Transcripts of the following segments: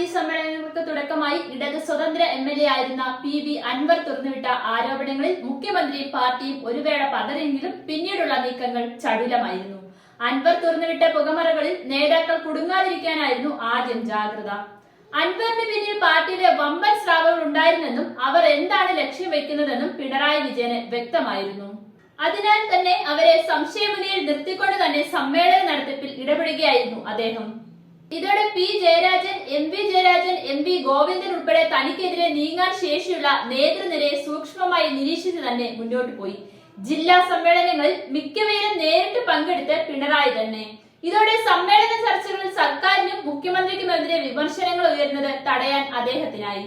Party സമ്മേളനങ്ങൾക്ക് തുടക്കമായി ഇടത് സ്വതന്ത്ര MLA ആയിരുന്ന PV അൻവർ തുറന്നുവിട്ട ആരോപണങ്ങളിൽ മുഖ്യമന്ത്രിയും പാർട്ടിയും ഒരു വേള പതറിയെങ്കിലും പിന്നീടുള്ള നീക്കങ്ങൾ ചടുലമായിരുന്നു. അൻവർ തുറന്നുവിട്ട പുകമറകളിൽ നേതാക്കൾ കുടുങ്ങാതിരിക്കാനായിരുന്നു ആദ്യം ജാഗ്രത. അൻവറിന് പിന്നിൽ പാർട്ടിയിലെ വമ്പൻ സ്രാവുകൾ ഉണ്ടായിരുന്നെന്നും അവർ എന്താണ് ലക്ഷ്യം വെക്കുന്നതെന്നും പിണറായി വിജയന് വ്യക്തമായിരുന്നു. അതിനാൽ തന്നെ അവരെ സംശയമുനയിൽ നിർത്തിക്കൊണ്ട് തന്നെ സമ്മേളന നടത്തിപ്പിൽ ഇടപെടുകയായിരുന്നു അദ്ദേഹം. ഇതോടെ P. Jayarajan, MV Jayarajan, MV Govindan ഉൾപ്പെടെ തനിക്കെതിരെ നീങ്ങാൻ ശേഷിയുള്ള നേതൃനിരയെ സൂക്ഷ്മമായി നിരീക്ഷിച്ച് തന്നെ മുന്നോട്ട് പോയി. ജില്ലാ സമ്മേളനങ്ങളിൽ മിക്കവയിലും നേരിട്ട് പങ്കെടുത്ത് പിണറായി തന്നെ. ഇതോടെ സമ്മേളന ചർച്ചകളിൽ സർക്കാരിനും മുഖ്യമന്ത്രിക്കുമെതിരെ വിമർശനങ്ങൾ ഉയർന്നത് തടയാൻ അദ്ദേഹത്തിനായി.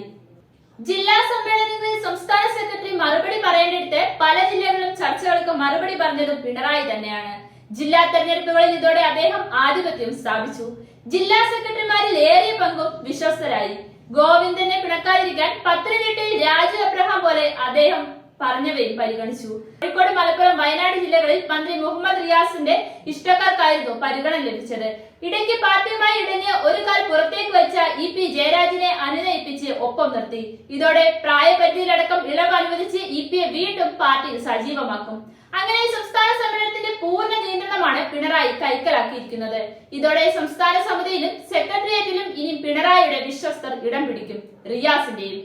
ജില്ലാ സമ്മേളനങ്ങളിൽ സംസ്ഥാന സെക്രട്ടറി മറുപടി പറയേണ്ടിടത്ത് പല ജില്ലകളിലും ചർച്ചകൾക്ക് മറുപടി പറഞ്ഞതും പിണറായി തന്നെയാണ്. ജില്ലാ തെരഞ്ഞെടുപ്പുകളിൽ ഇതോടെ അദ്ദേഹം ആധിപത്യം സ്ഥാപിച്ചു. ജില്ലാ സെക്രട്ടറിമാരിൽ ഏറിയ പങ്കും വിശ്വസ്തരായി. ഗോവിന്ദനെ പിണക്കാതിരിക്കാൻ പത്തനംതിട്ടയിൽ രാജു അബ്രഹാം പോലെ അദ്ദേഹം പറഞ്ഞവയും പരിഗണിച്ചു. കോഴിക്കോട്, മലപ്പുറം, വയനാട് ജില്ലകളിൽ മന്ത്രി മുഹമ്മദ് റിയാസിന്റെ ഇഷ്ടക്കാർക്കായിരുന്നു പരിഗണന ലഭിച്ചത്. ഇടയ്ക്ക് പാർട്ടിയുമായി ഇടഞ്ഞ് ഒരു കാൽ പുറത്തേക്ക് വെച്ച EP ജയരാജനെ അനുനയിപ്പിച്ച് ഒപ്പം നിർത്തി. ഇതോടെ പ്രായപരിധിയിലടക്കം ഇളവ് അനുവദിച്ച് EP വീണ്ടും പാർട്ടി സജീവമാക്കും. അങ്ങനെ സംസ്ഥാന സമ്മേളനത്തിന്റെ പൂർണ്ണ നിയന്ത്രണമാണ് പിണറായി കൈക്കലാക്കിയിരിക്കുന്നത്. ഇതോടെ സംസ്ഥാന സമിതിയിലും സെക്രട്ടേറിയറ്റിലും ഇനി പിണറായിയുടെ വിശ്വസ്തർ ഇടം പിടിക്കും. റിയാസിന്റെയും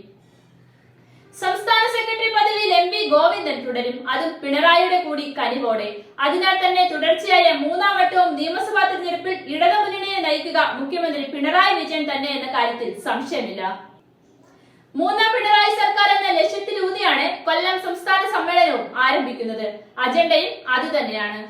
സംസ്ഥാന സെക്രട്ടറി പദവിയിൽ MV ഗോവിന്ദൻ തുടരും, അതും പിണറായിയുടെ കൂടി കനിവോടെ. അതിനാൽ തന്നെ തുടർച്ചയായ മൂന്നാം വട്ടവും നിയമസഭാ തെരഞ്ഞെടുപ്പിൽ ഇടതുമുന്നണിയെ നയിക്കുക മുഖ്യമന്ത്രി പിണറായി വിജയൻ തന്നെ എന്ന കാര്യത്തിൽ സംശയമില്ല. മൂന്നാം പിണറായി സർക്കാർ എന്ന ലക്ഷ്യത്തിലൂന്നിയാണ് കൊല്ലം സംസ്ഥാന സമ്മേളനവും ആരംഭിക്കുന്നത്. അജണ്ടയും അതുതന്നെയാണ്.